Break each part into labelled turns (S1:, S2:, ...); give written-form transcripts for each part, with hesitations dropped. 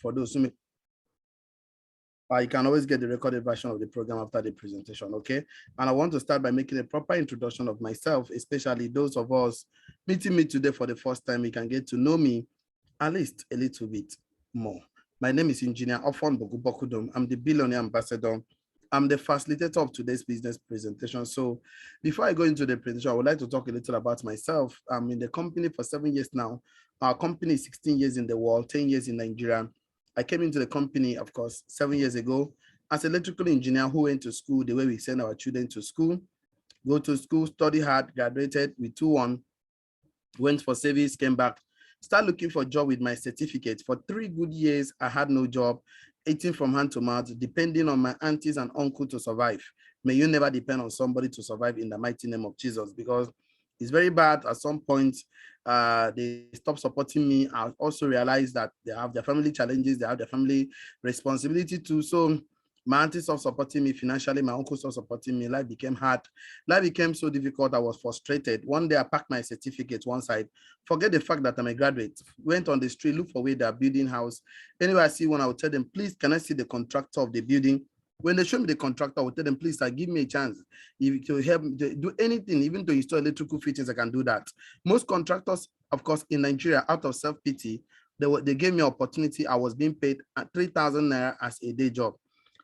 S1: for those who may. You can always get the recorded version of the program after the presentation, okay? And I want to start by making a proper introduction of myself, especially those of us meeting me today for the first time. You can get to know me at least a little bit more. My name is Engineer Ofon Bogubokudum. I'm the Billionaire Ambassador. I'm the facilitator of today's business presentation. So before I go into the presentation, I would like to talk a little about myself. I'm in the company for 7 years now. Our company is 16 years in the world, 10 years in Nigeria. I came into the company, of course, 7 years ago as an electrical engineer who went to school the way we send our children to school, go to school, study hard, graduated with 2-1, went for service, came back, start looking for a job with my certificate. For 3 good years, I had no job, eating from hand to mouth, depending on my aunties and uncle to survive. May you never depend on somebody to survive in the mighty name of Jesus, because it's very bad. At some point, they stop supporting me. I also realized that they have their family challenges, they have their family responsibility too. So my auntie stopped supporting me financially, my uncle stopped supporting me. Life became hard. Life became so difficult, I was frustrated. One day I packed my certificate one side, forget the fact that I'm a graduate, went on the street, look for where they're building house. Anyway, I see one, I would tell them, please, can I see the contractor of the building? When they show me the contractor, I would tell them, please, give me a chance. If you help me do anything, even to install electrical fittings, I can do that. Most contractors, of course, in Nigeria, out of self-pity, they gave me an opportunity. I was being paid at 3,000 naira as a day job.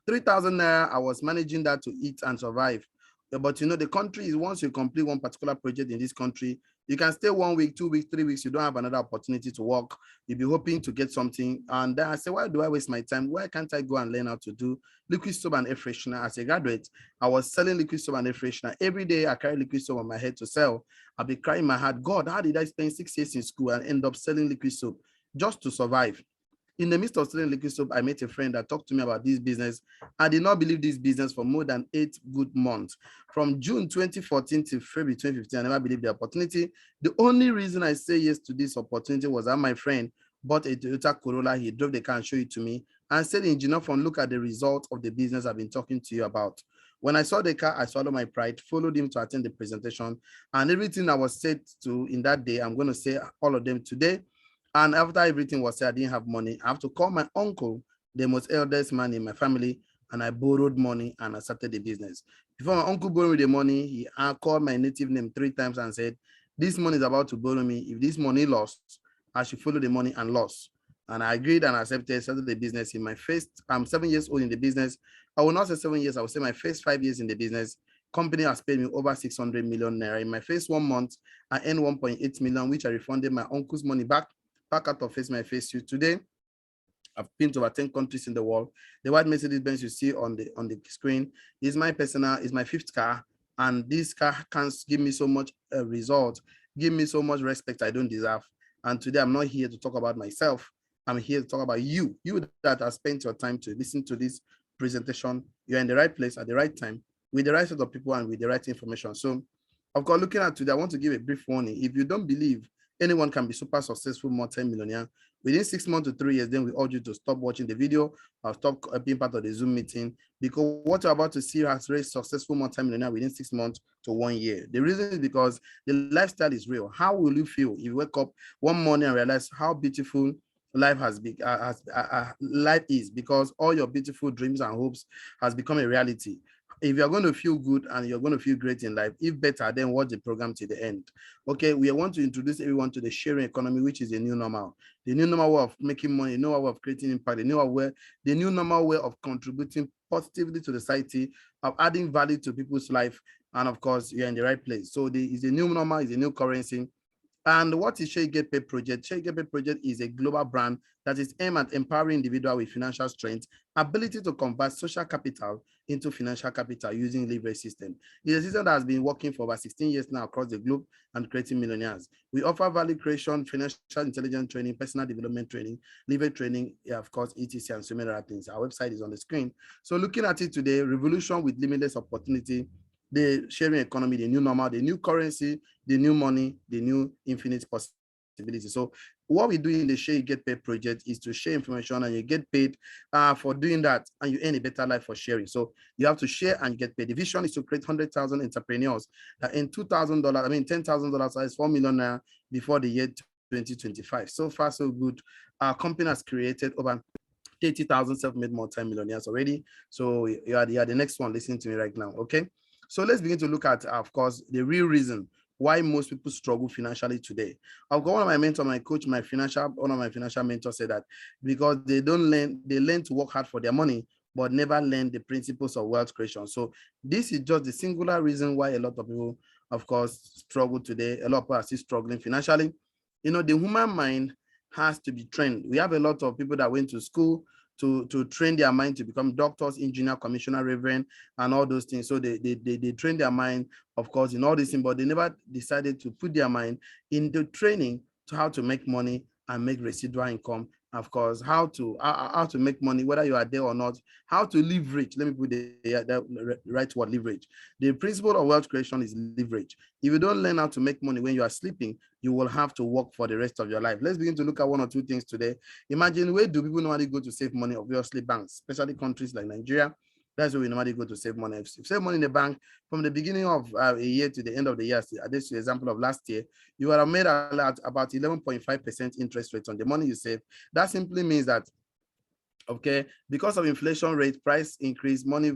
S1: 3,000 naira, I was managing that to eat and survive. But you know, the country is, once you complete one particular project in this country, you can stay 1 week, 2 weeks, 3 weeks, you don't have another opportunity to work. You'll be hoping to get something. And then I say, why do I waste my time? Why can't I go and learn how to do liquid soap and air freshener? As a graduate, I was selling liquid soap and air freshener. Every day I carry liquid soap on my head to sell. I'll be crying my heart, God, how did I spend 6 years in school and end up selling liquid soap just to survive? In the midst of selling liquid soap, I met a friend that talked to me about this business. I did not believe this business for more than 8 good months. From June 2014 to February 2015, I never believed the opportunity. The only reason I say yes to this opportunity was that my friend bought a Toyota Corolla. He drove the car and showed it to me and said, Engineer Fon, look at the result of the business I've been talking to you about. When I saw the car, I swallowed my pride, followed him to attend the presentation, and everything I was said to in that day, I'm going to say all of them today. And after everything was said, I didn't have money. I have to call my uncle, the most eldest man in my family, and I borrowed money and I started the business. Before my uncle borrowed me the money, he called my native name 3 times and said, this money is about to borrow me. If this money lost, I should follow the money and lost. And I agreed and accepted, started the business. In my first, I'm 7 years old in the business. I will not say 7 years, I will say my first 5 years in the business. Company has paid me over 600 million naira. In my first 1 month, I earned 1.8 million, which I refunded my uncle's money back out of Face My Face You. Today, I've been to over 10 countries in the world. The white Mercedes-Benz you see on the screen is my personal, is my 5th car. And this car can give me so much result, give me so much respect I don't deserve. And today, I'm not here to talk about myself. I'm here to talk about you that have spent your time to listen to this presentation. You're in the right place at the right time, with the right set of people and with the right information. So, of course, looking at today, I want to give a brief warning. If you don't believe anyone can be super successful multi-millionaire within 6 months to 3 years, then we urge you to stop watching the video or stop being part of the Zoom meeting, because what you're about to see has raised successful multi-millionaire within 6 months to 1 year. The reason is because the lifestyle is real. How will you feel if you wake up one morning and realize how beautiful life life is, because all your beautiful dreams and hopes has become a reality? If you're going to feel good and you're going to feel great in life, if better, then watch the program to the end. Okay, we want to introduce everyone to the sharing economy, which is the new normal. The new normal way of making money, the new normal way of creating impact, the new normal way of contributing positively to the society, of adding value to people's life. And of course, you're in the right place. So it's a new normal, it's a new currency. And what is Shey Get Paid Project? Shey Get Paid Project is a global brand that is aimed at empowering individuals with financial strength, ability to convert social capital into financial capital using leverage system. It's a system that has been working for over 16 years now across the globe and creating millionaires. We offer value creation, financial intelligence training, personal development training, leverage training, of course, etc. and so many other things. Our website is on the screen. So looking at it today, revolution with limitless opportunity, the sharing economy, the new normal, the new currency, the new money, the new infinite possibility. So what we do in the Share You Get Paid project is to share information and you get paid for doing that, and you earn a better life for sharing. So you have to share and get paid. The vision is to create 100,000 entrepreneurs that earn $2,000, I mean $10,000 is 4 million before the year 2025. So far, so good. Our company has created over 30,000 self-made multi-millionaires already. So you are the next one listening to me right now. Okay. So let's begin to look at, of course, the real reason why most people struggle financially today. I've got one of my mentors, my coach, one of my financial mentors said that because they learn to work hard for their money, but never learn the principles of wealth creation. So this is just the singular reason why a lot of people, of course, struggle today. A lot of people are still struggling financially. You know, the human mind has to be trained. We have a lot of people that went to school to train their mind to become doctors, engineer, commissioner, reverend, and all those things. So they train their mind, of course, in all these things, but they never decided to put their mind into training to how to make money and make residual income. Of course, how to make money, whether you are there or not, how to leverage. Let me put the right word, leverage. The principle of wealth creation is leverage. If you don't learn how to make money when you are sleeping, you will have to work for the rest of your life. Let's begin to look at one or two things today. Imagine, where do people normally go to save money? Obviously, banks, especially countries like Nigeria. That's where we normally go to save money. If you save money in the bank from the beginning of a year to the end of the year, this is the example of last year, you would have made about 11.5% interest rate on the money you save. That simply means that, okay, because of inflation rate, price increase, money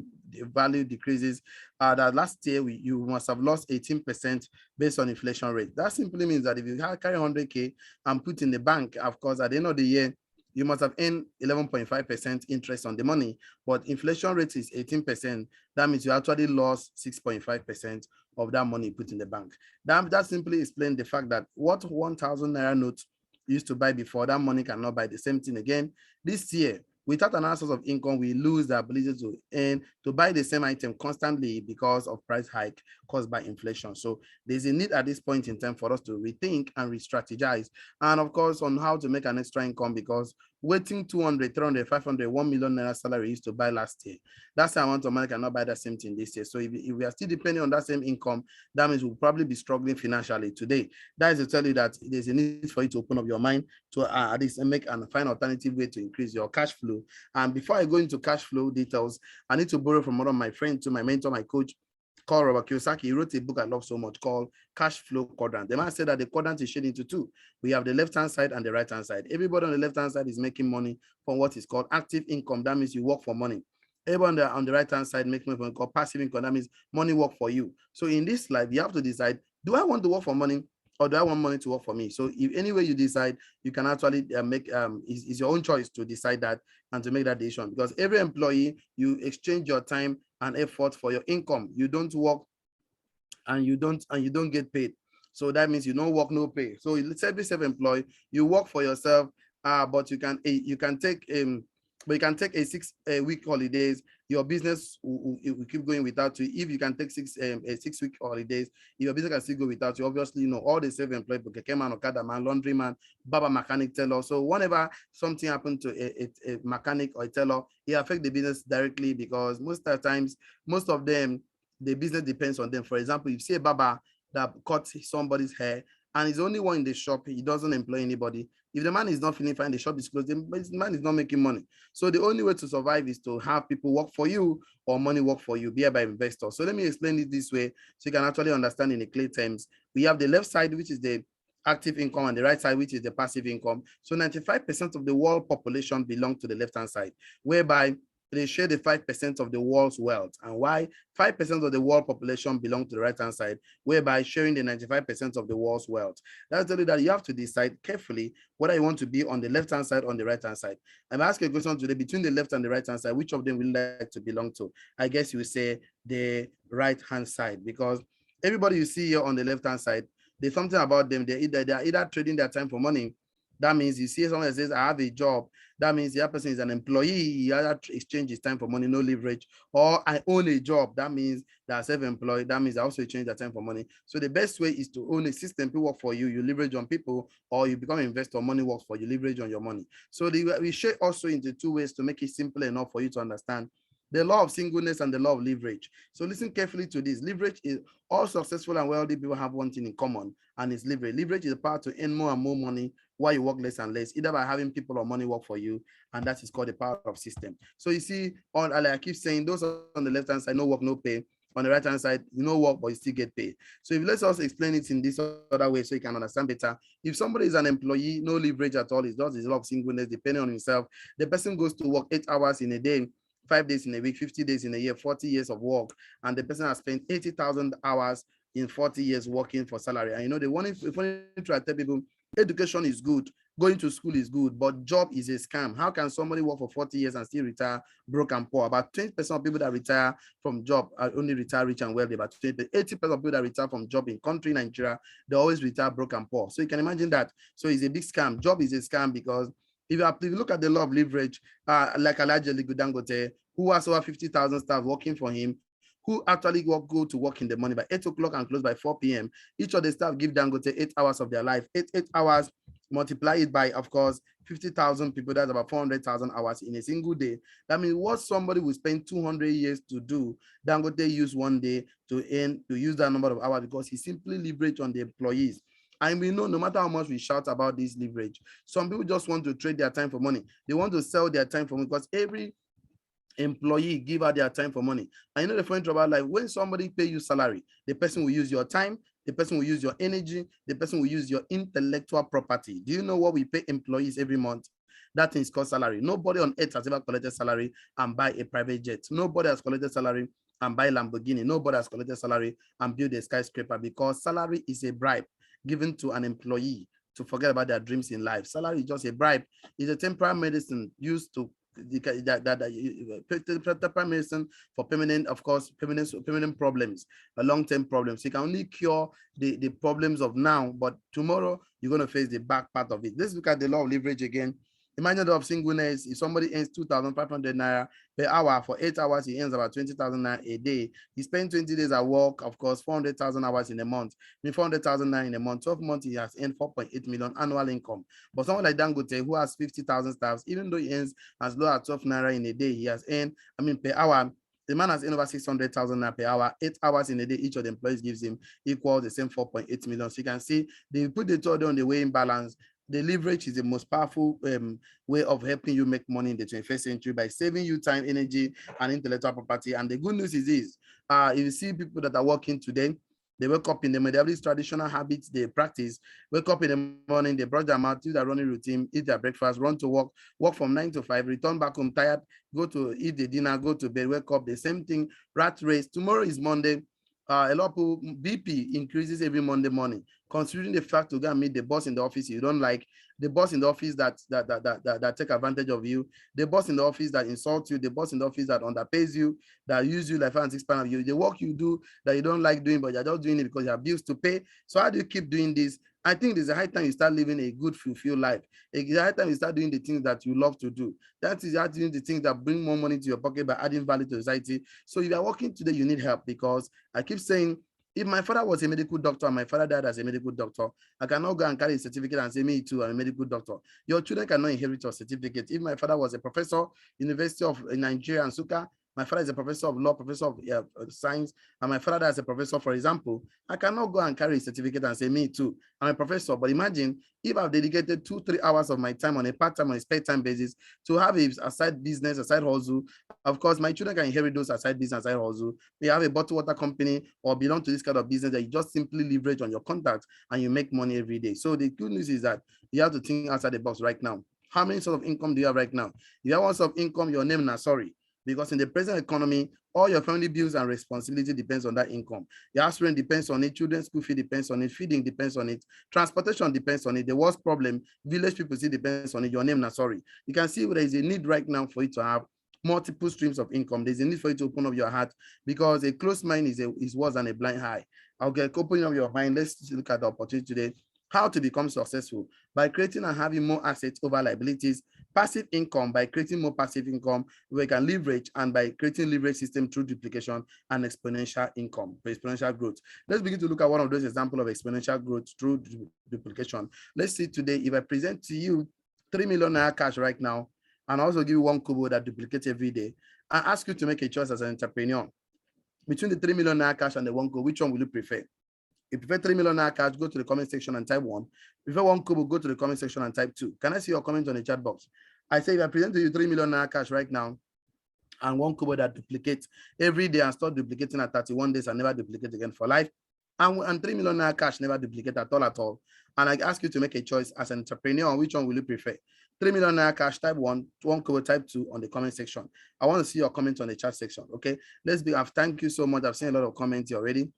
S1: value decreases, that last year you must have lost 18% based on inflation rate. That simply means that if you carry 100K and put in the bank, of course, at the end of the year, you must have earned 11.5% interest on the money, but inflation rate is 18%. That means you actually lost 6.5% of that money put in the bank. That simply explains the fact that what 1,000 naira note used to buy before, that money cannot buy the same thing again. This year, without another source of income, we lose the ability to earn, to buy the same item constantly because of price hike caused by inflation. So there's a need at this point in time for us to rethink and re-strategize. And of course, on how to make an extra income, because waiting 200, 300, 500, 1 million naira salary used to buy last year, that's the amount of money cannot buy that same thing this year. So if we are still depending on that same income, that means we'll probably be struggling financially today. That is to tell you that there's a need for you to open up your mind to at least make and find alternative way to increase your cash flow. And before I go into cash flow details, I need to borrow from one of my friends, to my mentor, my coach, called Robert Kiyosaki. He wrote a book I love so much called Cash Flow Quadrant. The man said that the quadrant is shaded into two. We have the left-hand side and the right-hand side. Everybody on the left-hand side is making money from what is called active income. That means you work for money. Everyone on the right-hand side make money from called passive income. That means money work for you. So in this life, you have to decide, do I want to work for money, or do I want money to work for me? So if any way you decide, you can actually make, it's your own choice to decide that and to make that decision. Because every employee, you exchange your time and effort for your income. You don't work and you don't get paid. So that means you don't work, no pay. So let's say be self-employed, you work for yourself, but you can take but you can take a 6-week holidays. Your business will keep going without you. If you can take 6-week holidays, your business can still go without you. Obviously, you know, all the self-employed people, keke man, okada man, laundry man, barber, mechanic, tailor. So whenever something happened to a mechanic or a tailor, it affects the business directly, because most of the times, most of them, the business depends on them. For example, if you see a barber that cuts somebody's hair and he's the only one in the shop, he doesn't employ anybody. If the man is not feeling fine, the shop is closed, the man is not making money. So the only way to survive is to have people work for you or money work for you, be by investor. So let me explain it this way so you can actually understand in the clear terms. We have the left side, which is the active income, and the right side, which is the passive income. So 95% of the world population belong to the left-hand side, whereby they share the 5% of the world's wealth. And why 5% of the world population belong to the right-hand side, whereby sharing the 95% of the world's wealth. That's tell you that you have to decide carefully whether you want to be on the left-hand side or on the right-hand side. I'm asking a question today, between the left and the right-hand side, which of them will you like to belong to? I guess you will say the right-hand side, because everybody you see here on the left-hand side, there's something about them. They are either trading their time for money. That means you see someone that says, I have a job. That means the other person is an employee. He either exchange his time for money, no leverage, or I own a job. That means they are self-employed. That means they also exchange their time for money. So the best way is to own a system. People work for you, you leverage on people, or you become an investor, money works for you, leverage on your money. So we share also into two ways to make it simple enough for you to understand the law of singleness and the law of leverage. So listen carefully to this. Leverage is all successful and wealthy people have one thing in common, and it's leverage. Leverage is the power to earn more and more money while you work less and less, either by having people or money work for you, and that is called the power of system. So you see, like I keep saying, those on the left-hand side, no work, no pay. on the right hand side, you no work, but you still get paid. So if let's also explain it in this other way so you can understand better. If somebody is an employee, no leverage at all, he does his lot of singleness, depending on himself. The person goes to work 8 hours in a day, 5 days in a week, 50 days in a year, 40 years of work, and the person has spent 80,000 hours in 40 years working for salary. And you know, the one if try to tell people education is good, going to school is good, but job is a scam. How can somebody work for 40 years and still retire broke and poor? About 20% of people that retire from job are only retire rich and wealthy. About 80% of people that retire from job in country Nigeria, they always retire broke and poor. So you can imagine that. So it's a big scam. Job is a scam because if you look at the law of leverage, like Alhaji Dangote, who has over 50,000 staff working for him, who actually go to work in the morning by 8 o'clock and close by 4 p.m. Each of the staff give Dangote 8 hours of their life. 8 hours, multiply it by, of course, 50,000 people. That's about 400,000 hours in a single day. That means what somebody will spend 200 years to do, Dangote use one day to use that number of hours because he simply leverage on the employees. And we know no matter how much we shout about this leverage, some people just want to trade their time for money. They want to sell their time for money because every employee give out their time for money. And you know the funny trouble about like when somebody pay you salary, the person will use your time, the person will use your energy, the person will use your intellectual property. Do you know what we pay employees every month? That thing is called salary. Nobody on earth has ever collected salary and buy a private jet. Nobody has collected salary and buy Lamborghini. Nobody has collected salary and build a skyscraper because salary is a bribe given to an employee to forget about their dreams in life. Salary is just a bribe. It's a temporary medicine used to temporary medicine for permanent, of course, permanent problems, long-term problems. You can only cure the problems of now, but tomorrow you're going to face the back part of it. Let's look at the law of leverage again. Imagine the law of singleness. If somebody earns 2,500 naira per hour for 8 hours, he earns about 20,000 naira a day. He spends 20 days at work, of course, 400,000 hours in a month. I mean, 400,000 naira in a month. 12 months, he has earned 4.8 million annual income. But someone like Dangote, who has 50,000 staffs, even though he earns as low as 12 naira in a day, he has earned, I mean, per hour, the man has earned over 600,000 naira per hour. 8 hours in a day, each of the employees gives him equals the same 4.8 million. So you can see they put the two on the weighing balance. The leverage is the most powerful way of helping you make money in the 21st century by saving you time, energy, and intellectual property. And the good news is this, if you see people that are working today, they wake up in the morning, they have these traditional habits they practice, wake up in the morning, they brush their mouth, do their running routine, eat their breakfast, run to work from 9 to 5, return back home tired, go to eat the dinner, go to bed, wake up, the same thing, rat race. Tomorrow is Monday. A lot of people, BP increases every Monday morning, considering the fact to go and meet the boss in the office you don't like, the boss in the office that take advantage of you, the boss in the office that insults you, the boss in the office that underpays you, that use you like 5 and 6 pounds of you, the work you do that you don't like doing, but you're just doing it because you have bills to pay. So how do you keep doing this? I think there's a high time you start living a good, fulfilled life. It's a high time you start doing the things that you love to do. That is doing the things that bring more money to your pocket by adding value to society. So if you're working today, you need help because I keep saying, if my father was a medical doctor and my father died as a medical doctor, I cannot go and carry a certificate and say, me too, I'm a medical doctor. Your children cannot inherit your certificate. If my father was a professor, University of Nigeria and Nsukka, my father is a professor of law, professor of science, and my father is a professor, for example, I cannot go and carry a certificate and say, me too, I'm a professor. But imagine if I've dedicated 2-3 hours of my time on a part-time or a spare time basis to have a side business, a side hustle. Of course, my children can inherit those aside business, side hustle. They have a bottled water company or belong to this kind of business that you just simply leverage on your contacts and you make money every day. So the good news is that you have to think outside the box right now. How many sort of income do you have right now? If you have one sort of income, your name is sorry. Because in the present economy, all your family bills and responsibility depends on that income. Your house rent depends on it, children's school fee depends on it, feeding depends on it, transportation depends on it, the worst problem, village people see depends on it, your name na sorry. You can see there is a need right now for you to have multiple streams of income. There's a need for you to open up your heart because a closed mind is worse than a blind eye. I'll get opening up your mind. Let's look at the opportunity today. How to become successful by creating and having more assets over liabilities, passive income by creating more passive income we can leverage, and by creating leverage system through duplication and exponential income, exponential growth. Let's begin to look at one of those examples of exponential growth through duplication. Let's see today, if I present to you 3 million naira cash right now, and also give you 1 kobo that duplicates every day, and ask you to make a choice as an entrepreneur between the 3 million naira cash and the 1 kobo, which one will you prefer? If you prefer 3 million naira cash, go to the comment section and type 1. If you prefer 1 kobo, go to the comment section and type 2. Can I see your comment on the chat box? I say if I present to you 3 million naira cash right now, and 1 kobo that duplicates every day and start duplicating at 31 days and never duplicate again for life. And 3 million naira cash never duplicate at all. And I ask you to make a choice as an entrepreneur on which one will you prefer. 3 million naira cash, type 1 kobo, type 2 on the comment section. I want to see your comments on the chat section. Okay, thank you so much. I've seen a lot of comments already.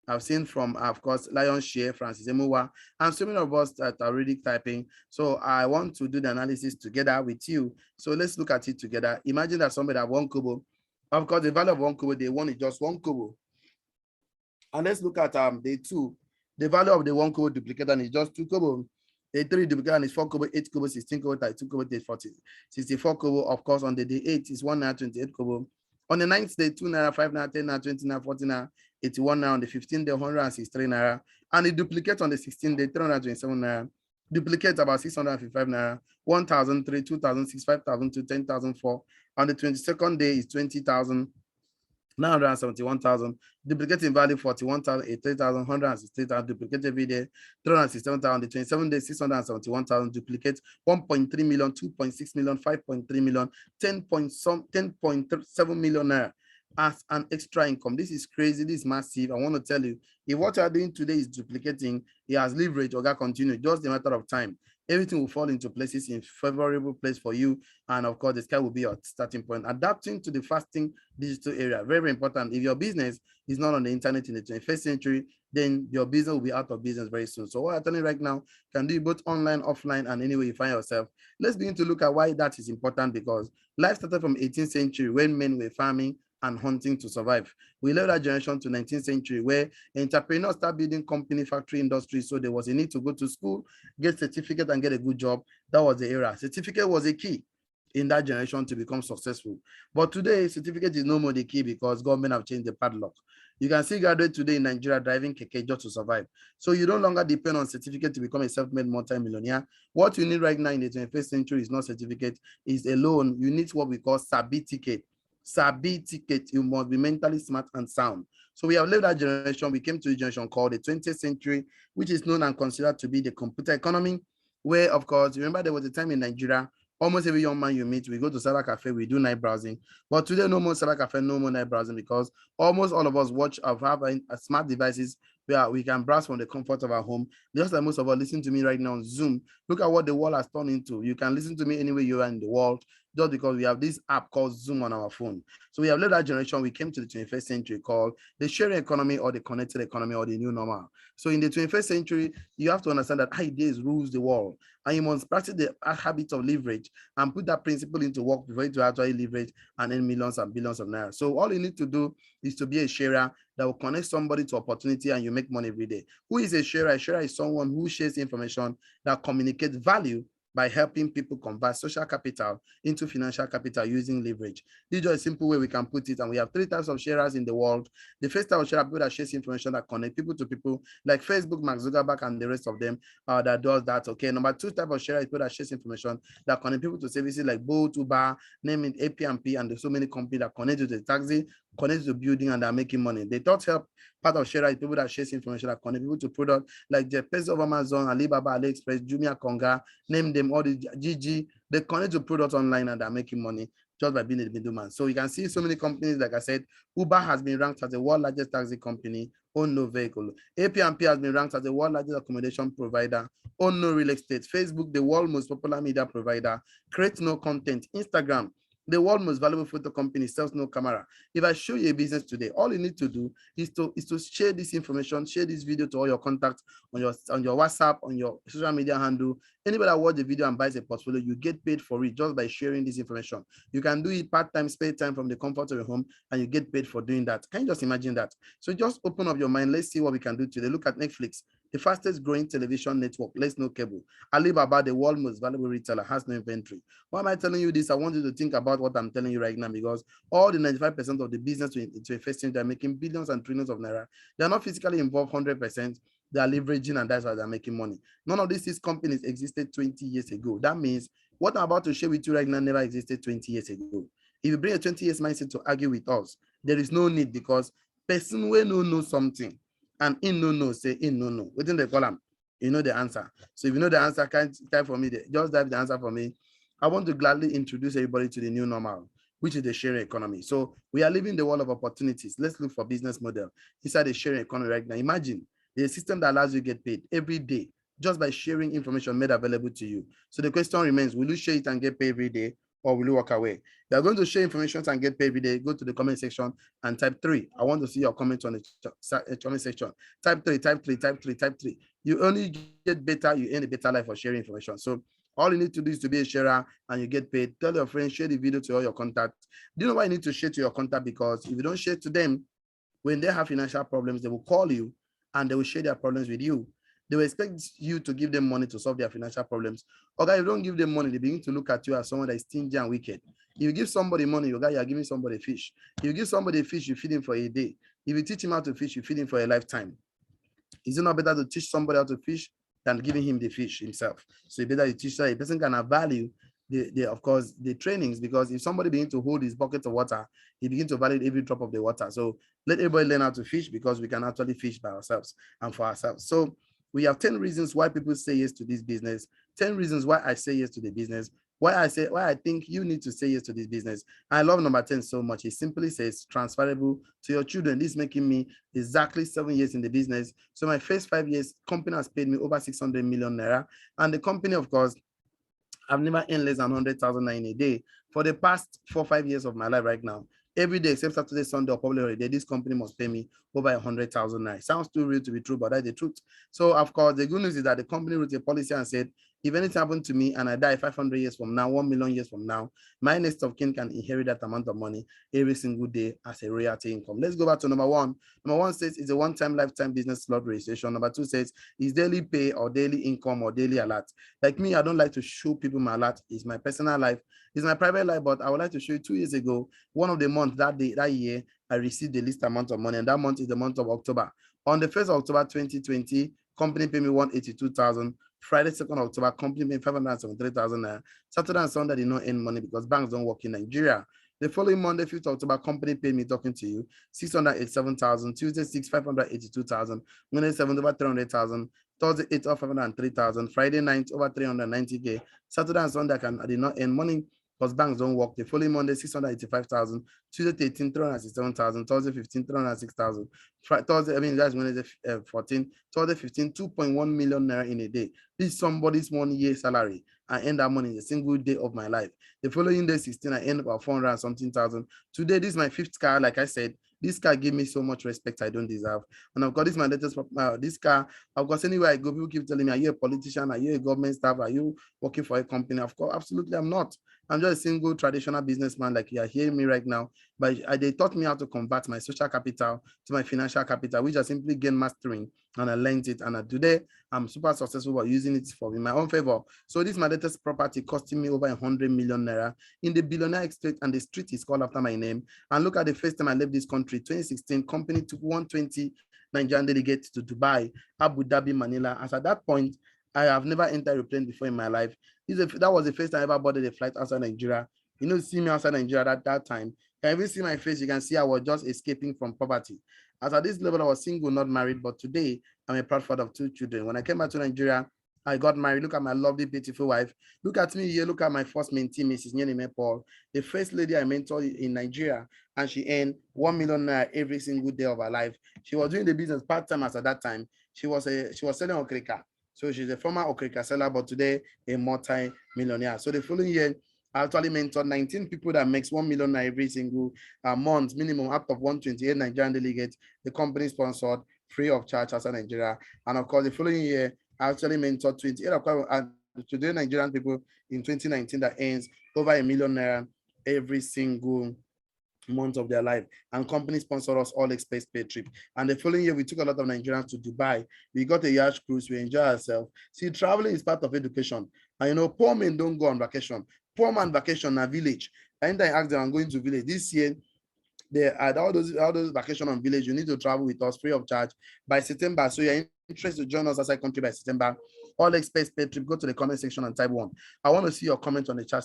S1: I've seen from, of course, Lion Share, Francis Emuwa, and so many of us that are already typing. So I want to do the analysis together with you. So let's look at it together. Imagine that somebody have 1 kobo. Of course, the value of 1 kobo, day 1 is just 1 kobo. And let's look at day 2. The value of the 1 kobo duplicator is just 2 kobo. Day 3 duplicator is 4 kobo, 8 kobo, 16 kobo, 32 kobo, 40, 64 kobo. Of course, on the day 8 is 1 naira 28 kobo. On the 9th day, 2 naira, 5 naira, 10 naira, 20 naira, 40 naira, 81 naira. On the 15th day, 163 naira. And it duplicates on the 16th day, 327 naira. Duplicates about 655 naira, 1,003, 2,006, 5,002, 10,004. On the 22nd day is 20,000. 971,000, duplicating value 41,000, 83,000, 163,000, duplicate every day, 367,000, the 27 days, 671,000, duplicate 1.3 million, 2.6 million, 5.3 million, 10.7 million naira as an extra income. This is crazy, this is massive. I want to tell you, if what you are doing today is duplicating, it has leverage or continue, just a matter of time. Everything will fall into places in favorable place for you. And of course, the sky will be your starting point. Adapting to the fasting digital area, very, very important. If your business is not on the internet in the 21st century, then your business will be out of business very soon. So what I'm telling you right now, you can do both online, offline, and anywhere you find yourself. Let's begin to look at why that is important, because life started from 18th century when men were farming and hunting to survive. We left that generation to 19th century where entrepreneurs start building company, factory, industry. So there was a need to go to school, get certificate, and get a good job. That was the era. Certificate was a key in that generation to become successful. But today, certificate is no more the key because government have changed the padlock. You can see graduate today in Nigeria driving keke just to survive. So you no longer depend on certificate to become a self-made multi-millionaire. What you need right now in the 21st century is not certificate, is a loan. You need what we call Sabi ticket. Sabi ticket, you must be mentally smart and sound. So we have left that generation. We came to a generation called the 20th century, which is known and considered to be the computer economy, where, of course, remember there was a time in Nigeria, almost every young man you meet, we go to cyber cafe, we do night browsing. But today, no more cyber cafe, no more night browsing, because almost all of us have smart devices where we can browse from the comfort of our home. Just like most of us listen to me right now on Zoom. Look at what the world has turned into. You can listen to me anywhere you are in the world, just because we have this app called Zoom on our phone. So we have led that generation. We came to the 21st century called the sharing economy or the connected economy or the new normal. So in the 21st century, you have to understand that ideas rules the world, and you must practice the habit of leverage and put that principle into work before you to actually leverage and earn millions and billions of naira. So all you need to do is to be a sharer that will connect somebody to opportunity, and you make money every day. Who is a sharer? A sharer is someone who shares information that communicates value by helping people convert social capital into financial capital using leverage. This is just a simple way we can put it. And we have 3 types of sharers in the world. The first type of sharer, people that share information that connect people to people, like Facebook, Mark Zuckerberg, and the rest of them that does that. Okay. Number 2 type of sharer is people that share information that connect people to services like Bolt, Uber, name it, AP&P, and there's so many companies that connect to the taxi, connect to building, and they're making money. The third help part of sharer is people that share information that connect people to product like the Jeff of Amazon, Alibaba, AliExpress, Jumia, Konga, name them, all the GG. They connect to products online and they're making money just by being a middleman. So you can see so many companies, like I said, Uber has been ranked as the world's largest taxi company, own no vehicle. AP&P has been ranked as the world's largest accommodation provider, own no real estate. Facebook, the world's most popular media provider, create no content. Instagram, the world's most valuable photo company, sells no camera. If I show you a business today, all you need to do is to share this information, share this video to all your contacts on your WhatsApp, on your social media handle. Anybody that watch the video and buys a portfolio, you get paid for it just by sharing this information. You can do it part-time, spare time from the comfort of your home, and you get paid for doing that. Can you just imagine that? So just open up your mind. Let's see what we can do today. Look at Netflix, the fastest growing television network, less no cable. Alibaba, the world's most valuable retailer, has no inventory. Why am I telling you this? I want you to think about what I'm telling you right now, because all the 95% of the business to invest in, they're making billions and trillions of naira. They're not physically involved 100%. They are leveraging, and that's why they're making money. None of these companies existed 20 years ago. That means what I'm about to share with you right now never existed 20 years ago. If you bring a 20 years mindset to argue with us, there is no need, because person will know something, and in no say in no. Within the column, you know the answer. So if you know the answer, can't type for me. Just type the answer for me. I want to gladly introduce everybody to the new normal. which is the sharing economy. So we are living the world of opportunities. Let's look for business model inside the sharing economy right now. Imagine the system that allows you to get paid every day just by sharing information made available to you. So the question remains, will you share it and get paid every day, or will you walk away? You are going to share information and get paid every day. Go to the comment section and type 3. I want to see your comment on the comment section. Type 3, type 3, type 3, type 3. You only get better, you earn a better life for sharing information. So all you need to do is to be a sharer and you get paid. Tell your friends, share the video to all your contacts. Do you know why you need to share to your contact? Because if you don't share to them, when they have financial problems, they will call you and they will share their problems with you. They will expect you to give them money to solve their financial problems. Okay, if you don't give them money, they begin to look at you as someone that is stingy and wicked. If you give somebody money, you are giving somebody a fish. If you give somebody a fish, you feed him for a day. If you teach him how to fish, you feed him for a lifetime. Is it not better to teach somebody how to fish than giving him the fish himself? So it's better you teach that a person can have value of course, the trainings, because if somebody begins to hold his bucket of water, he begins to value every drop of the water. So let everybody learn how to fish, because we can actually fish by ourselves and for ourselves. So we have 10 reasons why people say yes to this business, 10 reasons why I say yes to the business, why I think you need to say yes to this business. I love number 10 so much. It simply says transferable to your children. This is making me exactly 7 years in the business. So my first 5 years, company has paid me over 600 million naira. And the company, of course, I've never earned less than 100,000 naira in a day. For the past 4-5 years of my life right now, every day except Saturday, Sunday, or probably holiday, this company must pay me over 100,000 naira. Sounds too real to be true, but that's the truth. So of course, the good news is that the company wrote a policy and said, if anything happened to me and I die 500 years from now, 1 million years from now, my next of kin can inherit that amount of money every single day as a royalty income. Let's go back to number 1. Number 1 says it's a one-time lifetime business slot registration. Number 2 says it's daily pay or daily income or daily alert. Like me, I don't like to show people my alert. It's my personal life. It's my private life, but I would like to show you 2 years ago, one of the months that year, I received the least amount of money, and that month is the month of October. On the 1st of October 2020, company paid me 182,000. Friday, 2nd October, company paid 573,000. Saturday and Sunday did not earn money because banks don't work in Nigeria. The following Monday, 5th October, company paid me, talking to you, 687,000. Tuesday, 6, 582,000. Wednesday, 7, over 300,000. Thursday, 8, over 503,000. Friday, 9th, over 390K. Saturday and Sunday, I did not earn money because banks don't work. The following Monday, 685,000. Tuesday, 18, 367,000. Thursday, 15, 306,000. Thursday, that's Wednesday, 14. Thursday, 15, 2.1 million naira in a day. This is somebody's 1 year salary. I earn that money in a single day of my life. The following day, 16, I earn about 400 and something thousand. Today, this is my 5th car. Like I said, this car gave me so much respect I don't deserve. And I've got this my latest this car. Of course, anywhere I go, people keep telling me, are you a politician? Are you a government staff? Are you working for a company? Of course, absolutely, I'm not. I'm just a single traditional businessman like you are hearing me right now. But they taught me how to convert my social capital to my financial capital, which I simply gained mastering, and I learned it. And today, I'm super successful by using it for in my own favor. So this is my latest property, costing me over 100 million naira in the billionaire estate, and the street is called after my name. And look at the first time I left this country, 2016, company took 120 Nigerian delegates to Dubai, Abu Dhabi, Manila. As at that point, I have never entered a plane before in my life. That was the first time I ever boarded a flight outside Nigeria. You know, see me outside Nigeria at that time. You can even see my face. You can see I was just escaping from poverty. As at this level, I was single, not married, but today I'm a proud father of 2 children. When I came back to Nigeria, I got married. Look at my lovely, beautiful wife. Look at me here. Look at my first mentee, Mrs. Nyenime Paul, the first lady I mentored in Nigeria, and she earned 1 million naira every single day of her life. She was doing the business part-time as at that time. She was selling okrika. So she's a former okrika seller, but today a multi-millionaire. So the following year, I actually mentored 19 people that makes 1 million every single month, minimum out of 128 Nigerian delegates. The company sponsored free of charge outside Nigeria. And of course, the following year, I actually mentored 28 today Nigerian people in 2019 that earns over 1 million naira every single month of their life, and company sponsored us all expense paid trip. And the following year, we took a lot of Nigerians to Dubai. We got a yacht cruise. We enjoy ourselves. See, traveling is part of education. And you know, poor men don't go on vacation. Poor man vacation na village. And I asked them, I'm going to village this year. There are all those vacation on village. You need to travel with us free of charge by September. So you're interested to join us outside country by September. All expense paid trip. Go to the comment section and type 1. I want to see your comment on the chat.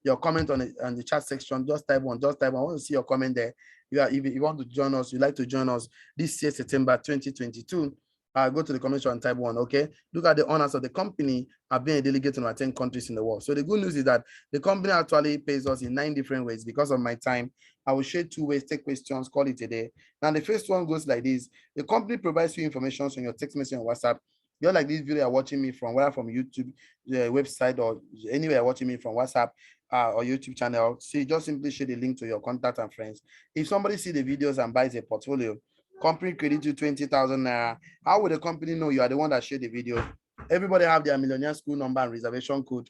S1: Your comment on the chat section. Just type 1. Just type 1. I want to see your comment there. If you want to join us, you like to join us this year, September 2022. Go to the commission and type 1, okay? Look at the owners of the company have been a delegate in over 10 countries in the world. So the good news is that the company actually pays us in 9 different ways. Because of my time, I will share 2 ways, take questions, call it a day. Now, the first one goes like this. The company provides you information on your text message on WhatsApp. You're like this video you're watching me from, whether from YouTube, the website, or anywhere you're watching me from, WhatsApp or YouTube channel. So you just simply share the link to your contact and friends. If somebody see the videos and buys a portfolio, company credit you 20,000 naira. How would the company know you are the one that shared the video? Everybody have their millionaire school number and reservation code.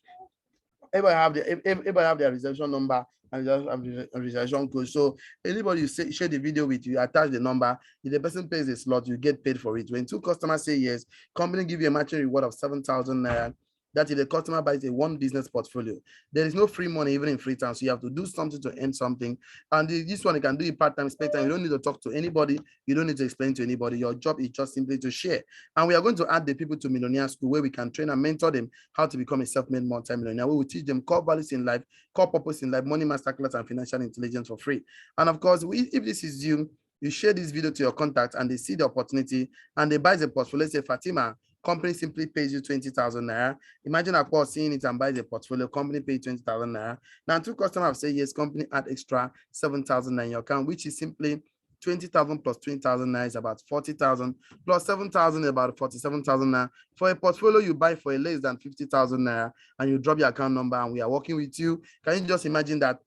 S1: Everybody have their reservation number and reservation code. So anybody you share the video with, you attach the number. If the person pays a slot, you get paid for it. When 2 customers say yes, company give you a matching reward of 7,000 naira. That if the customer buys a 1 business portfolio, there is no free money even in Freetown. So you have to do something to earn something. And this one, you can do it part-time, spare time. You don't need to talk to anybody. You don't need to explain to anybody. Your job is just simply to share. And we are going to add the people to Millionaire School, where we can train and mentor them how to become a self-made multi-millionaire. We will teach them core values in life, core purpose in life, money masterclass, and financial intelligence for free. And of course, if this is you, you share this video to your contacts and they see the opportunity and they buy the portfolio. Let's say Fatima, company simply pays you 20,000 naira. Imagine a call seeing it and buys a portfolio, company pays 20,000 naira. Now, 2 customers have said yes, company add extra 7,000 naira in your account, which is simply 20,000 plus 20,000 naira is about 40,000, plus 7,000 is about 47,000 naira. For a portfolio you buy for a less than 50,000 naira, and you drop your account number and we are working with you, can you just imagine that?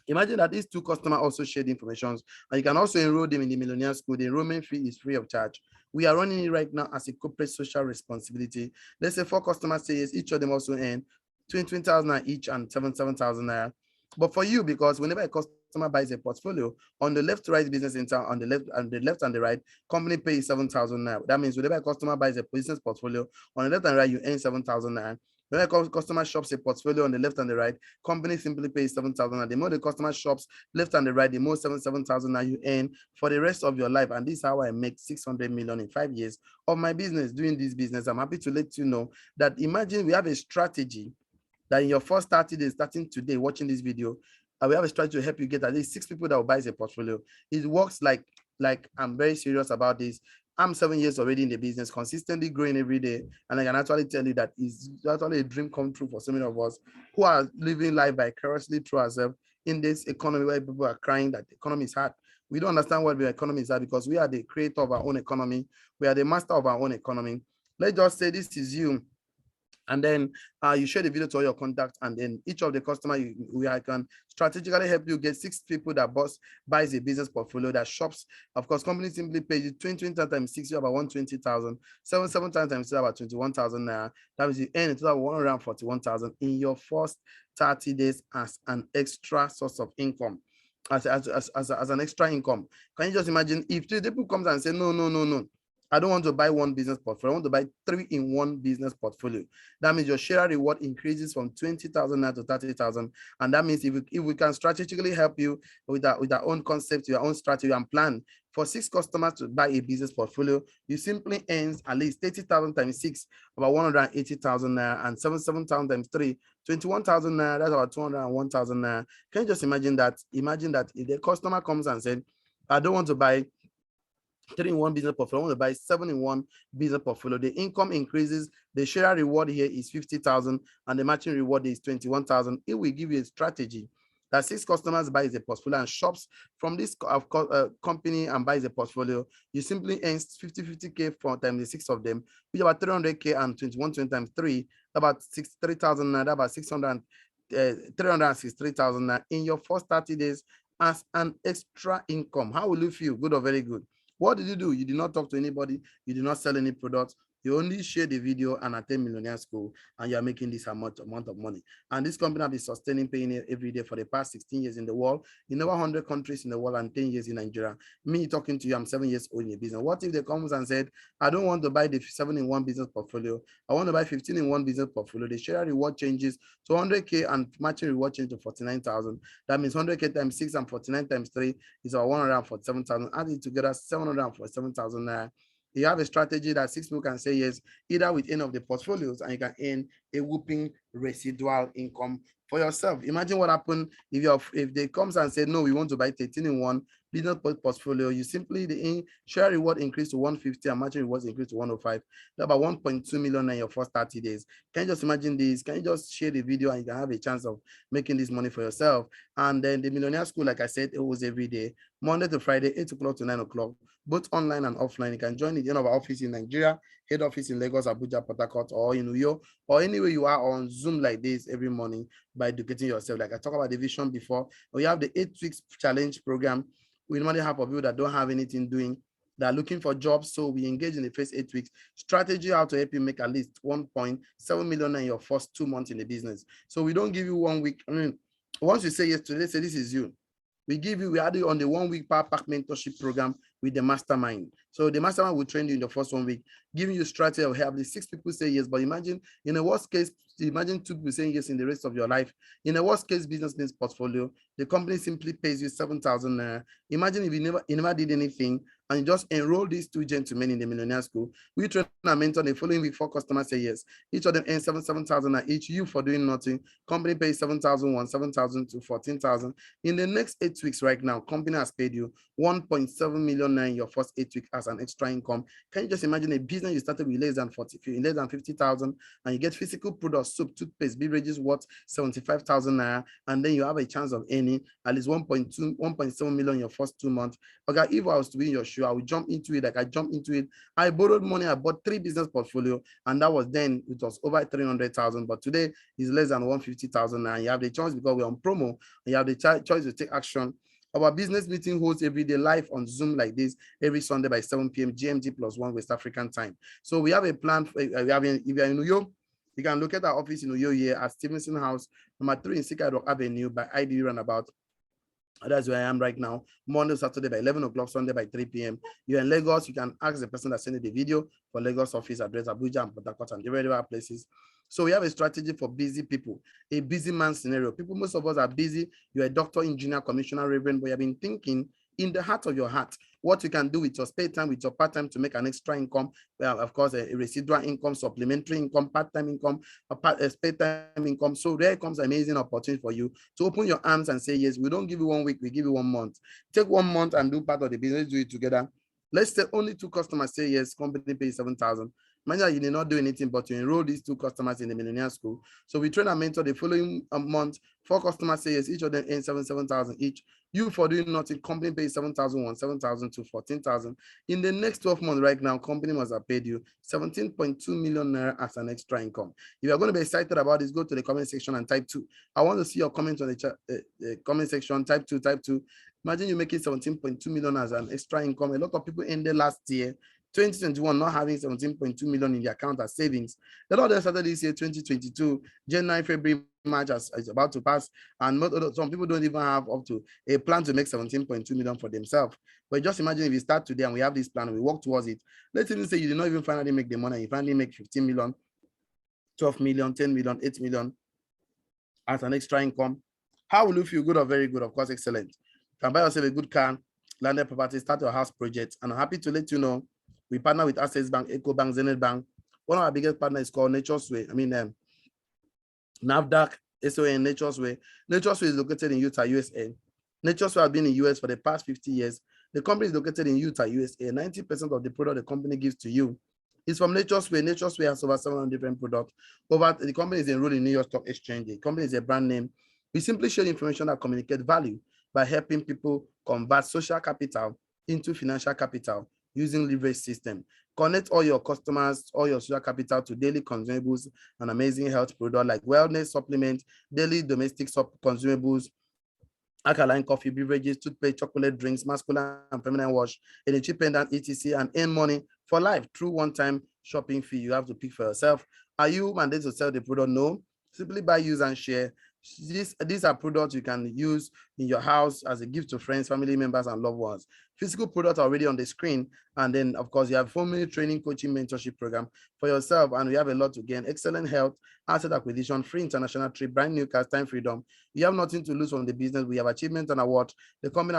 S1: Imagine that these 2 customers also share the information, and you can also enroll them in the Millionaire School. The enrollment fee is free of charge. We are running it right now as a corporate social responsibility. Let's say 4 customers say yes, each of them also earn 20,000 each and 7,000 naira. But for you, because whenever a customer buys a portfolio, on the left, right business center, on the left and the right, company pays 7,000 naira. That means whenever a customer buys a business portfolio, on the left and right, you earn 7,000 naira. When a customer shops a portfolio on the left and the right, company simply pays 7,000. And the more the customer shops left and the right, the more 7,000 you earn for the rest of your life. And this is how I make 600 million in 5 years of my business doing this business. I'm happy to let you know that imagine we have a strategy that in your first 30 days, starting today, watching this video, we have a strategy to help you get at least 6 people that will buy a portfolio. It works like I'm very serious about this. I'm 7 years already in the business, consistently growing every day. And I can actually tell you that it's actually a dream come true for so many of us who are living life vicariously through ourselves in this economy where people are crying that the economy is hard. We don't understand what the economy is hard because we are the creator of our own economy. We are the master of our own economy. Let's just say this is you. And then you share the video to all your contacts, and then each of the customers, I can strategically help you get 6 people that buys a business portfolio that shops. Of course, company simply pays you 20 times 6, you have about 120,000, 7 times 6, about 21,000 naira. That means you earn a total of 141,000 in your first 30 days as an extra source of income. As an extra income. Can you just imagine if 2 people comes and say, no, I don't want to buy 1 business portfolio. I want to buy 3 in 1 business portfolio. That means your share reward increases from 20,000 to 30,000. And that means if we can strategically help you with our own concept, your own strategy and plan for 6 customers to buy a business portfolio, you simply earn at least 30,000 times 6, about 180,000 naira, and 7,000 times 3, 21,000 naira, that's about 201,000 naira. Can you just imagine that? Imagine that if the customer comes and said, I don't want to buy 3 in 1 business portfolio, I want to buy 7 in 1 business portfolio. The income increases. The share reward here is 50,000 and the matching reward is 21,000. It will give you a strategy that 6 customers buys a portfolio and shops from this company and buys a portfolio. You simply earn 50K for times the 6 of them, which about 300K, and 21 times 3, about 63,000, about 363,000 in your first 30 days as an extra income. How will you feel? Good or very good? What did you do? You did not talk to anybody. You did not sell any products. You only share the video and attend Millionaire School, and you are making this amount of money. And this company has been sustaining, paying every day for the past 16 years in the world, in over 100 countries in the world, and 10 years in Nigeria. Me talking to you, I'm 7 years old in the business. What if they comes and said, I don't want to buy the 7 in 1 business portfolio. I want to buy 15 in 1 business portfolio. The share reward changes to 100K and matching reward changes to 49,000. That means 100K times 6 and 49 times 3 is about 147,000. Add it together, 747,000 naira. You have a strategy that 6 people can say yes, either with any of the portfolios, and you can earn a whooping residual income for yourself. Imagine what happened if they comes and say, no, we want to buy 13 in one business portfolio. You simply the share reward increase to 150 and matching rewards increase to 105. That's about 1.2 million in your first 30 days. Can you just imagine this? Can you just share the video and you can have a chance of making this money for yourself? And then the Millionaire School, like I said, it was every day, Monday to Friday, 8 o'clock to 9 o'clock, both online and offline. You can join in our office in Nigeria, head office in Lagos, Abuja, Port Harcourt, or in New York, or anywhere you are on Zoom like this every morning by educating yourself. Like I talked about the vision before, we have the 8 weeks challenge program. We normally have people that don't have anything doing, that are looking for jobs. So we engage in the first 8 weeks strategy, how to help you make at least 1.7 million in your first 2 months in the business. So we don't give you 1 week. I mean, once you say yes to this, say this is you. We add you on the 1 week power pack mentorship program with the mastermind. So the mastermind will train you in the first 1 week, giving you strategy of help. The 6 people say yes, but imagine in a worst case, imagine 2 people saying yes in the rest of your life. In a worst case business means portfolio, the company simply pays you 7,000 naira. Imagine if you never did anything and you just enroll these 2 gentlemen in the Millionaire School. We train and mentor the following week, 4 customers say yes. Each of them earns 7,000 each. You for doing nothing. Company pays 7,001, 7,002, 14,000. In the next 8 weeks right now, company has paid you 1.7 million in your first 8 weeks as an extra income. Can you just imagine a business you started with less than 50,000 and you get physical products, soap, toothpaste, beverages worth 75,000 naira, and then you have a chance of earning at least 1.7 million in your first 2 months. Okay, if I was to be in your shoe, I would jump into it. Like I jumped into it. I borrowed money. I bought 3 business portfolio, and that was then it was over 300,000. But today is less than 150,000, and you have the choice because we're on promo. And you have the choice to take action. Our business meeting holds every day live on Zoom like this every Sunday by 7 p.m. GMT +1 West African time. So we have a plan. If you're in New York, you can look at our office in New York here at Stevenson House, number 3 in Sikaro Avenue by ID Runabout. That's where I am right now. Monday, Saturday by 11 o'clock, Sunday by 3 p.m. You're in Lagos, you can ask the person that sent you the video for Lagos office address, Abuja and Port Harcourt and the other places. So we have a strategy for busy people, a busy man scenario. Most of us are busy. You're a doctor, engineer, commissioner, reverend, but you have been thinking in the heart of your heart what you can do with your spare time, with your part-time to make an extra income. Well, of course, a residual income, supplementary income, part-time income, a spare time income. So there comes an amazing opportunity for you to open your arms and say, yes, we don't give you 1 week, we give you 1 month. Take 1 month and do part of the business, do it together. Let's say only 2 customers say yes, company pays 7,000. Imagine you did not do anything, but you enroll these 2 customers in the Millionaire School. So we train and mentor the following month. 4 customers say yes, each of them earns 7,000 each. You for doing nothing, company pays 7,001, 7,002, 14,000. In the next 12 months right now, company must have paid you 17.2 million naira as an extra income. If you're going to be excited about this, go to the comment section and type 2. I want to see your comment on the comment section. Type 2, type 2. Imagine you making 17.2 million as an extra income. A lot of people ended last year 2021 not having 17.2 million in the account as savings. A lot of them started this year 2022, January, February, March is about to pass, and some people don't even have up to a plan to make 17.2 million for themselves. But just imagine if we start today and we have this plan, we work towards it. Let's even say you did not even finally make the money, you finally make 15 million, 12 million, 10 million, 8 million as an extra income. How will you feel? Good or very good? Of course, excellent. You can buy yourself a good car, landed property, start your house project, and I'm happy to let you know we partner with Access Bank, Eco Bank, Zenith Bank. One of our biggest partners is called Nature's Way. NAFDAC, SON, Nature's Way. Nature's Way is located in Utah, USA. Nature's Way has been in the US for the past 50 years. The company is located in Utah, USA. 90% of the product the company gives to you is from Nature's Way. Nature's Way has over 700 different products. The company is enrolled in New York Stock Exchange. The company is a brand name. We simply share information that communicate value by helping people convert social capital into financial capital using leverage system. Connect all your customers, all your social capital to daily consumables and amazing health products like wellness supplements, daily domestic consumables, alkaline coffee, beverages, toothpaste, chocolate drinks, masculine and feminine wash, energy pendant, etc., and earn money for life through one-time shopping fee you have to pick for yourself. Are you mandated to sell the product? No. Simply buy, use, and share. These are products you can use in your house as a gift to friends, family members, and loved ones. Physical products are already on the screen. And then, of course, you have 4-minute training, coaching, mentorship program for yourself. And we have a lot to gain. Excellent health, asset acquisition, free international trip, brand new cars, time freedom. You have nothing to lose from the business. We have achievement and award. The company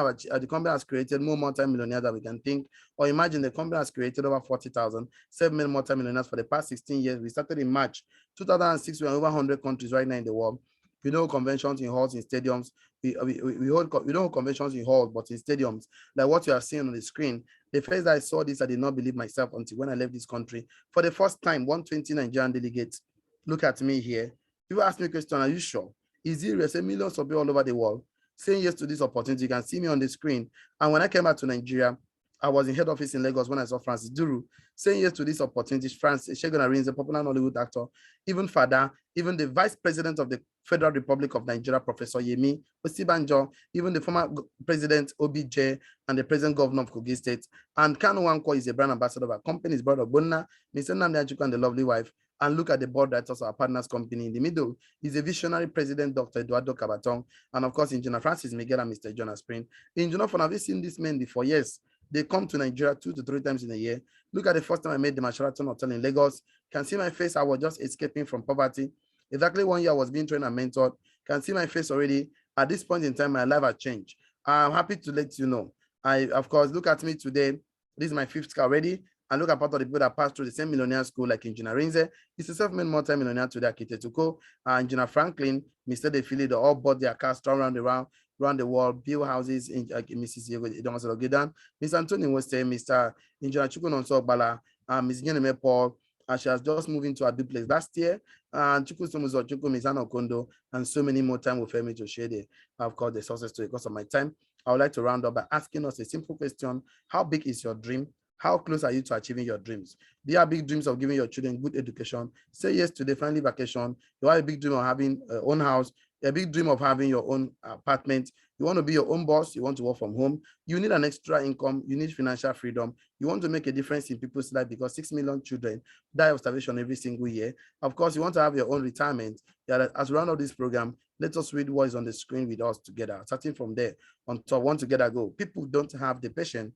S1: has created more multi-millionaires than we can think. Or imagine the company has created over 40,000, 7 million multi-millionaires for the past 16 years. We started in March 2006. We're in over 100 countries right now in the world. We don't hold conventions in halls, in stadiums. We don't hold conventions in halls, but in stadiums, like what you are seeing on the screen. The first I saw this, I did not believe myself until when I left this country. For the first time, 120 Nigerian delegates. Look at me here. People ask me a question, are you sure? Is it real? Say millions of people all over the world saying yes to this opportunity. You can see me on the screen. And when I came back to Nigeria, I was in head office in Lagos when I saw Francis Duru saying yes to this opportunity. Francis Segun Arinze, a popular Nollywood actor, even Fada, even the vice president of the Federal Republic of Nigeria, Professor Yemi Osibanjo, even the former president OBJ and the present governor of Kogi State. And Kanu Wanko is a brand ambassador of our company, his brother Bonna, Mr. Nnamdi Achuku and the lovely wife. And look at the board directors of our partners company in the middle. He's a visionary president, Dr. Eduardo Cabatong, and of course, Engineer Francis Miguel and Mr. Jonas Spring. Engineer, have you seen these men before? Yes. They come to Nigeria 2 to 3 times in a year. Look at the first time I made the Sheraton Hotel in Lagos. Can see my face. I was just escaping from poverty. Exactly 1 year I was being trained and mentored. Can see my face already. At this point in time, my life has changed. I'm happy to let you know. Of course, look at me today. This is my 5th car already. And look at part of the people that passed through the same millionaire school like Engineer Rinze. He's a self-made multi-millionaire today, Akitetuko. Engineer Franklin, Mr. Defili, they all bought their cars around the world, build houses in Mrs. Yogidan, Mr. Anthony Weste, Mr. Engineer Chukunonso Bala, Ms. Yeneme Paul, and she has just moved into a duplex last year, and Chukwusumuzo Chukwu, Mizano Kondo, and so many more time with me to share of course, the success story. Because of my time, I would like to round up by asking us a simple question. How big is your dream? How close are you to achieving your dreams? Do you have big dreams of giving your children good education? Say yes to the family vacation. You have a big dream of having your own house, a big dream of having your own apartment. You want to be your own boss. You want to work from home. You need an extra income. You need financial freedom. You want to make a difference in people's life because 6 million children die of starvation every single year. Of course, you want to have your own retirement. Yeah, as we round up this program, let us read what is on the screen with us together. Starting from there, on top, one together go. People don't have the patience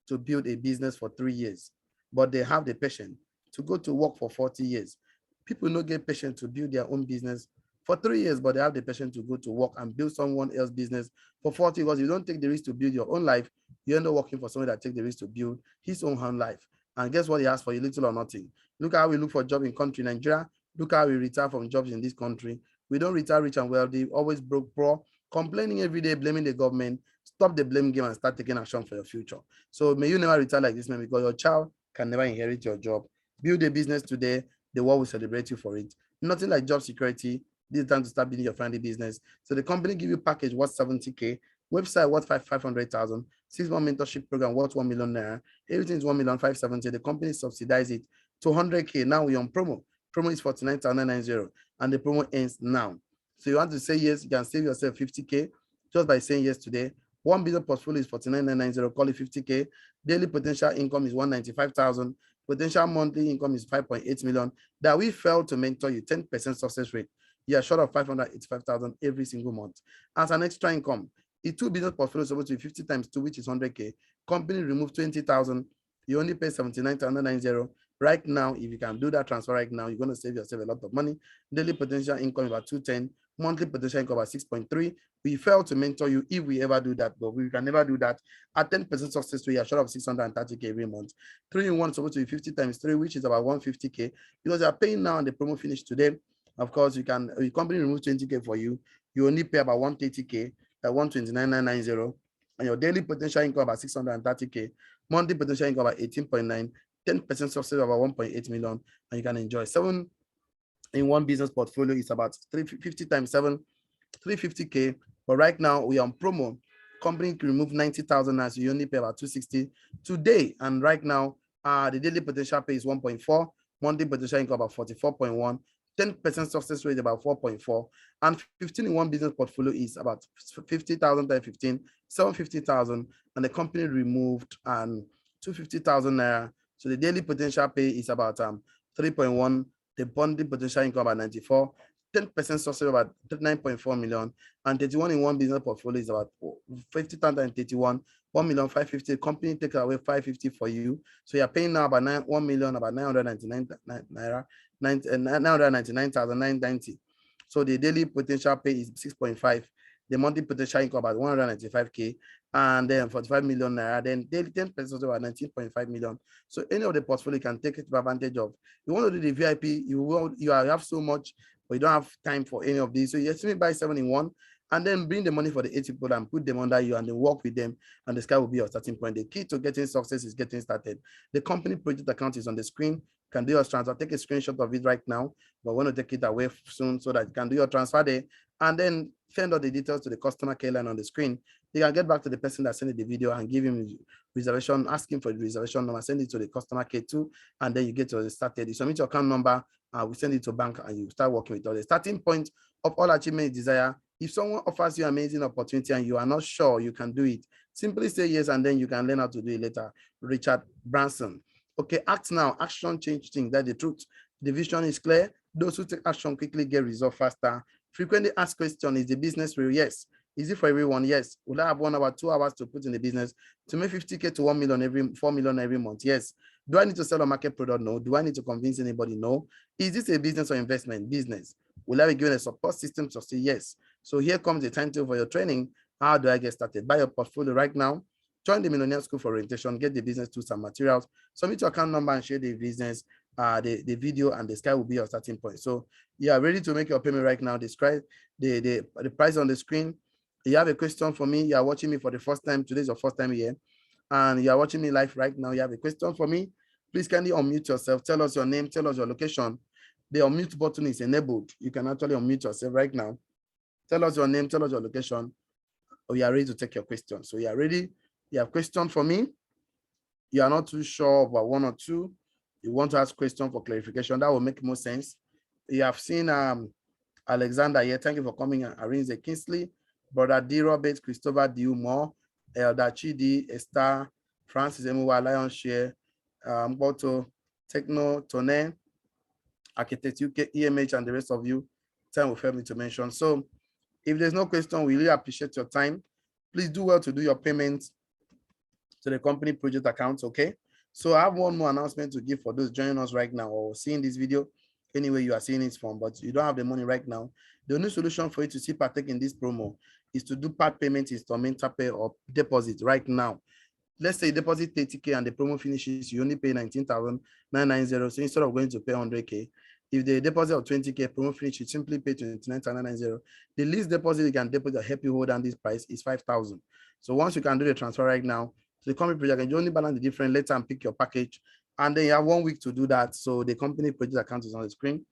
S1: to build a business for 3 years, but they have the patience to go to work for 40 years. People don't get patient to build their own business for 3 years, but they have the patience to go to work and build someone else's business for 40 years. You don't take the risk to build your own life. You end up working for someone that takes the risk to build his own life. And guess what he has for you? Little or nothing. Look how we look for a job in country Nigeria. Look how we retire from jobs in this country. We don't retire rich and wealthy, always broke, poor, complaining every day, blaming the government. Stop the blame game and start taking action for your future. So may you never retire like this, man, because your child can never inherit your job. Build a business today. The world will celebrate you for it. Nothing like job security. This is time to start building your family business. So the company give you package worth 70K, website worth 500,000, 6-month mentorship program worth 1 million naira. Everything is 1,570,000. The company subsidize it to 100K. Now we're on promo. Promo is 49,990, and the promo ends now. So you want to say yes, you can save yourself 50K just by saying yes today. One business portfolio is 49,990, call it 50K. Daily potential income is 195,000. Potential monthly income is 5.8 million. That we fail to mentor you, 10% success rate. You are short of 585,000 every single month. As an extra income, a 2 business portfolio is supposed to be 50 times 2, which is 100K. Company remove 20,000. You only pay 79,990. Right now, if you can do that transfer right now, you're going to save yourself a lot of money. Daily potential income about 210. Monthly potential income about 6.3. We fail to mentor you if we ever do that, but we can never do that. At 10% success rate, you're short of 630K every month. 3-in-1 is supposed to be 50 times 3, which is about 150K. Because you're paying now and the promo finish today. Of course, you can, the company remove 20K for you. You only pay about 130K, at 129,990. And your daily potential income about 630K. Monthly potential income about 18.9. 10% success about 1.8 million. And you can enjoy 7-in-1 business portfolio is about 350 times 7, 350K. But right now we are on promo. Company can remove 90,000 as you only pay about 260 today. And right now, the daily potential pay is 1.4, monthly potential income about 44.1, 10% success rate about 4.4, and 15-in-1 business portfolio is about 50,000 times 15, 750,000, and the company removed 250,000 naira. So the daily potential pay is about 3.1, the bonding potential income about 94, 10% success about 9.4 million, and 31 in one business portfolio is about 50,000 and 31, 1,550,000. Company takes away 550 for you. So you're paying now about 1 million, about 999 naira, 999,990. So the daily potential pay is 6.5. The monthly potential income about 195K, and then 45 million naira. Then daily 10% about 19.5 million. So any of the portfolio can take advantage of. You want to do the VIP, you have so much, but you don't have time for any of these. So you estimate buy 7 in 1, and then bring the money for the 8 people and put them under you, and then work with them, and the sky will be your starting point. The key to getting success is getting started. The company project account is on the screen. You can do your transfer. Take a screenshot of it right now, but want to take it away soon so that you can do your transfer there, and then send all the details to the customer care line on the screen. You can get back to the person that sent the video and give him reservation, ask him for the reservation number, send it to the customer care too, and then you get to started. You submit your account number, we send it to bank, and you start working with us. The starting point of all achievement is desire. If someone offers you an amazing opportunity and you are not sure you can do it, simply say yes, and then you can learn how to do it later. Richard Branson. Okay, act now. Action change things. That's the truth. The vision is clear. Those who take action quickly get results faster. Frequently asked question, is the business real? Yes. Is it for everyone? Yes. Will I have 1 hour, 2 hours to put in the business to make 50K to 1 million 4 million every month? Yes. Do I need to sell a market product? No. Do I need to convince anybody? No. Is this a business or investment? Business. Will I be given a support system to say yes? So here comes the timetable for your training. How do I get started? Buy your portfolio right now. Join the Millionaire School for orientation. Get the business tools and materials. Submit your account number and share the business, the video, and the sky will be your starting point. So you are ready to make your payment right now. Describe the price on the screen. You have a question for me. You are watching me for the first time. Today's your first time here, and you are watching me live right now. You have a question for me. Please kindly unmute yourself. Tell us your name. Tell us your location. The unmute button is enabled. You can actually unmute yourself right now. Tell us your name. Tell us your location. We are ready to take your question. So you are ready. You have a question for me. You are not too sure about one or two. You want to ask question for clarification. That will make more sense. You have seen Alexander here. Thank you for coming. Arinze Kingsley, Brother D. Roberts, Christopher D. Moore, Elder Chidi, Esther, Francis Emuwa, Lion Share, Mboto, Techno, Tone, Architect UK, EMH, and the rest of you. Time will fail me to mention. So if there's no question, we really appreciate your time. Please do well to do your payments to the company project accounts, okay? So I have one more announcement to give for those joining us right now or seeing this video. Anyway, you are seeing it from, but you don't have the money right now. The only solution for you to see partake in this promo is to do part payment, installment, pay, or deposit right now. Let's say you deposit 30K and the promo finishes, you only pay 19,990. So instead of going to pay 100K, if the deposit of 20K promo finish, you simply pay 29,990. The least deposit you can deposit help you hold down this price is 5,000. So once you can do the transfer right now, so the company project, and you only balance the difference later and pick your package. And then you have 1 week to do that. So the company project account is on the screen,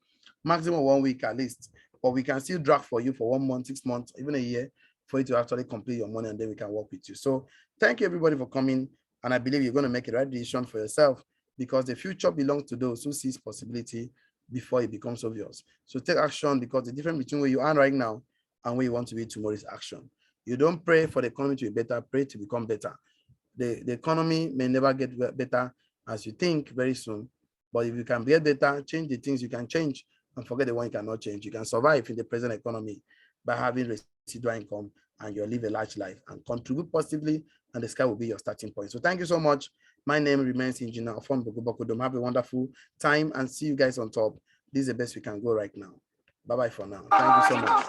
S1: maximum 1 week at least. But we can still drag for you for 1 month, 6 months, even a year for you to actually complete your money, and then we can work with you. So thank you everybody for coming. And I believe you're going to make a right decision for yourself, because the future belongs to those who sees possibility before it becomes obvious. So take action, because the difference between where you are right now and where you want to be tomorrow is action. You don't pray for the economy to be better, pray to become better. The economy may never get better as you think very soon, but if you can get better, change the things you can change and forget the one you cannot change. You can survive in the present economy by having residual income, and you'll live a large life and contribute positively, and the sky will be your starting point. So thank you so much. My name remains Engineer Ofon Bokubokodom. Have a wonderful time and see you guys on top. This is the best we can go right now. Bye-bye for now. Thank you so much.